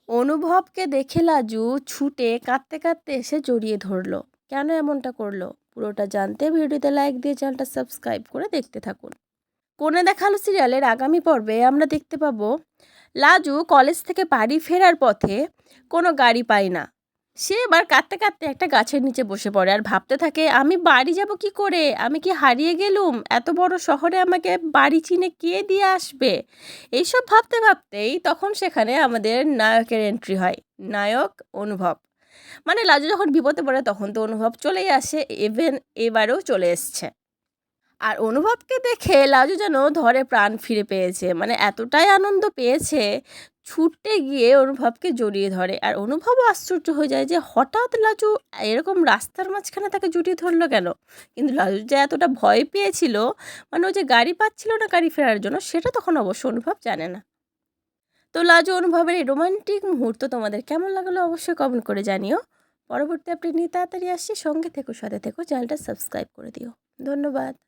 অনুভবকে দেখে লাজু ছুটে কাঁদতে কাঁদতে এসে জড়িয়ে ধরলো। কেন এমনটা করলো পুরোটা জানতে ভিডিওতে লাইক দিয়ে চ্যানেলটা সাবস্ক্রাইব করে দেখতে থাকুন। কোণে দেখা আলো সিরিয়ালের আগামী পর্বে আমরা দেখতে পাবো লাজু কলেজ থেকে বাড়ি ফেরার পথে কোনো গাড়ি পায় না। সে এবার কাঁদতে কাঁদতে একটা গাছের নিচে বসে পড়ে আর ভাবতে থাকে, আমি বাড়ি যাব কি করে, আমি কি হারিয়ে গেলুম, এত বড় শহরে আমাকে বাড়ি চিনে কে দিয়ে আসবে। এইসব ভাবতে ভাবতেই তখন সেখানে আমাদের নায়কের এন্ট্রি হয়। নায়ক অনুভব। মানে লাজু যখন বিপদে পড়ে তখন তো অনুভব চলেই আসে, এবারেও চলে এসছে। আর অনুভবকে দেখে লাজু যেন ধরে প্রাণ ফিরে পেয়েছে, মানে এতটাই আনন্দ পেয়েছে, ছুটতে গিয়ে অনুভবকে জড়িয়ে ধরে। আর অনুভবও আশ্চর্য হয়ে যায় যে হঠাৎ লাজু এরকম রাস্তার মাঝখানে তাকে জড়িয়ে ধরলো কেন। কিন্তু লাজু যে এতটা ভয় পেয়েছিল, মানে ও যে গাড়ি পাচ্ছিল না গাড়ি ফেরার জন্য, সেটা তখন অবশ্য অনুভব জানে না। তো লাজু অনুভবের এই রোমান্টিক মুহূর্ত তোমাদের কেমন লাগলো অবশ্যই কমেন্ট করে জানিও। পরবর্তী আপডেট নিয়ে তাড়াতাড়ি আসছি, সঙ্গে থেকো, সাথে থেকো, চ্যানেলটা সাবস্ক্রাইব করে দিও। ধন্যবাদ।